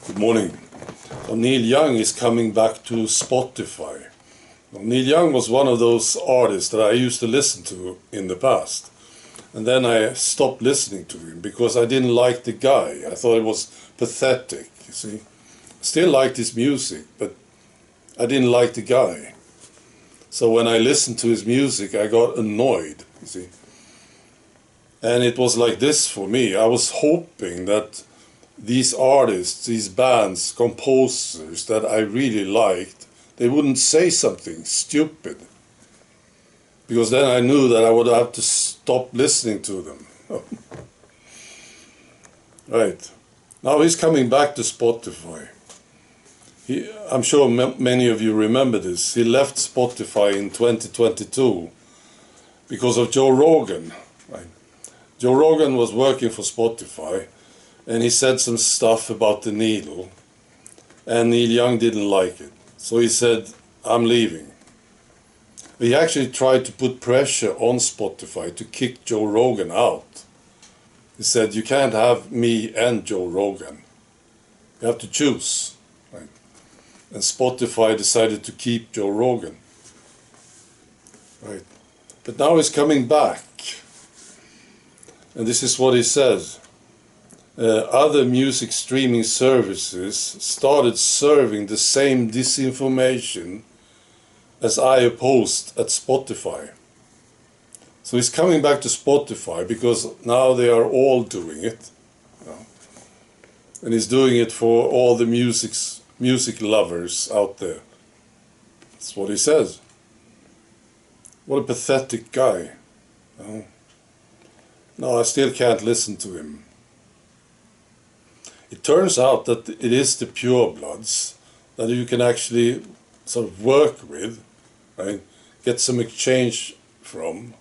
Good morning. So Neil Young is coming back to Spotify. Now, Neil Young was one of those artists that I used to listen to in the past. And then I stopped listening to him because I didn't like the guy. I thought it was pathetic, you see. Still liked his music, but I didn't like the guy. So when I listened to his music, I got annoyed, you see. And it was like this for me. I was hoping that these artists, these bands, composers that I really liked, they wouldn't say something stupid. Because then I knew that I would have to stop listening to them. Right. Now he's coming back to Spotify. I'm sure many of you remember this. He left Spotify in 2022 because of Joe Rogan. Right? Joe Rogan was working for Spotify, and he said some stuff about the needle, and Neil Young didn't like it. So he said, I'm leaving. He actually tried to put pressure on Spotify to kick Joe Rogan out. He said, you can't have me and Joe Rogan. You have to choose. Right? And Spotify decided to keep Joe Rogan. Right. But now he's coming back. And this is what he says. Other music streaming services started serving the same disinformation as I opposed at Spotify. So he's coming back to Spotify because now they are all doing it. You know? And he's doing it for all the music lovers out there. That's what he says. What a pathetic guy. You know? No, I still can't listen to him. It turns out that it is the Purebloods that you can actually sort of work with, right? Get some exchange from.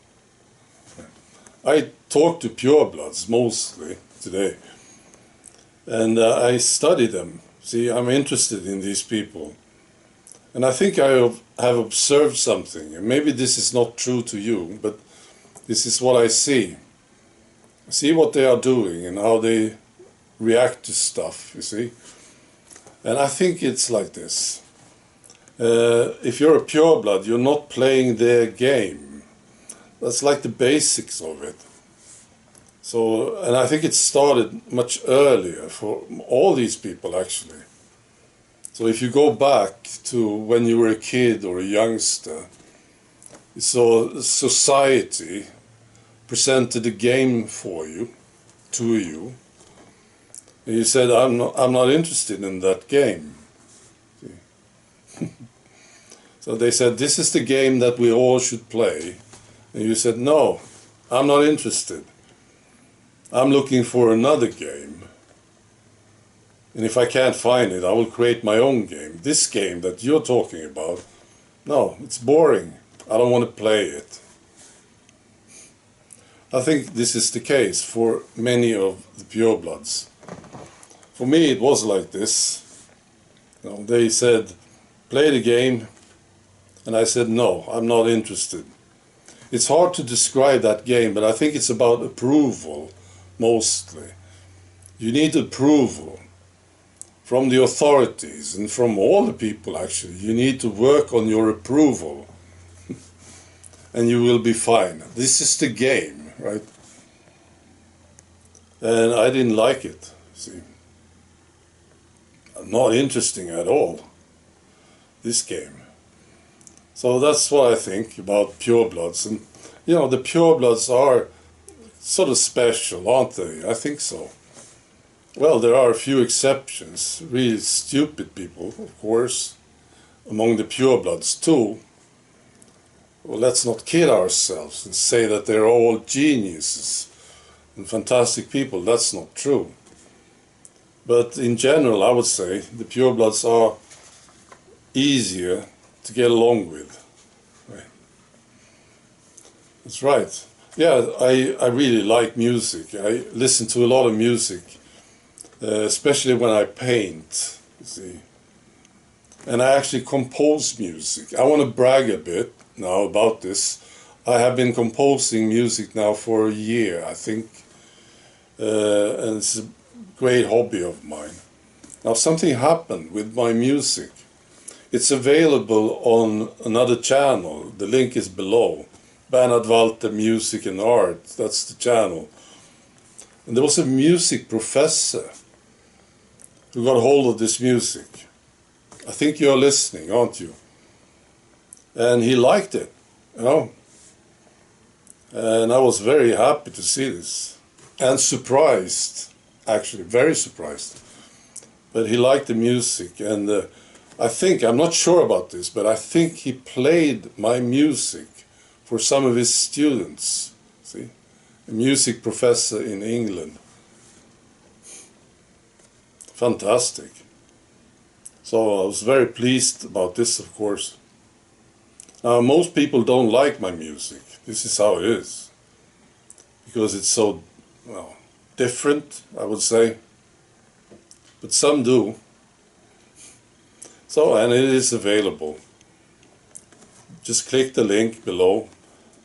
I talk to Purebloods mostly today, and I study them. See, I'm interested in these people, and I think I have observed something, and maybe this is not true to you, but this is what I see. I see what they are doing and how they react to stuff, you see. And I think it's like this. If you're a pureblood, you're not playing their game. That's like the basics of it. So, and I think it started much earlier for all these people, actually. So if you go back to when you were a kid or a youngster, so society presented a game for you, to you, and you said, I'm not interested in that game. So they said, this is the game that we all should play. And you said, no, I'm not interested. I'm looking for another game. And if I can't find it, I will create my own game. This game that you're talking about, no, it's boring. I don't want to play it. I think this is the case for many of the purebloods. For me, it was like this. You know, they said, play the game, and I said, no, I'm not interested. It's hard to describe that game, but I think it's about approval, mostly. You need approval from the authorities and from all the people, actually. You need to work on your approval, and you will be fine. This is the game, right? And I didn't like it, see. Not interesting at all, this game. So that's what I think about purebloods. And, you know, the purebloods are sort of special, aren't they? I think so. Well, there are a few exceptions, really stupid people, of course, among the purebloods too. Well, let's not kid ourselves and say that they're all geniuses and fantastic people. That's not true. But in general, I would say the purebloods are easier to get along with. Right. That's right. Yeah, I really like music. I listen to a lot of music, especially when I paint, you see. And I actually compose music. I want to brag a bit now about this. I have been composing music now for a year, I think. And it's a great hobby of mine. Now something happened with my music. It's available on another channel. The link is below. Bernhard Valter Music and Art. That's the channel. And there was a music professor who got hold of this music. I think you're listening, aren't you? And he liked it, you know. And I was very happy to see this. And surprised, actually, very surprised. But he liked the music, and I think, I'm not sure about this, but I think he played my music for some of his students, see? A music professor in England. Fantastic. So I was very pleased about this, of course. Now, most people don't like my music. This is how it is. Because it's so, well, different, I would say. But some do. So, and it is available. Just click the link below.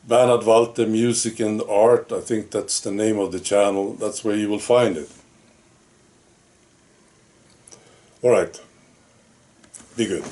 Bernhard Valter Music and Art, I think that's the name of the channel. That's where you will find it. Alright. Be good.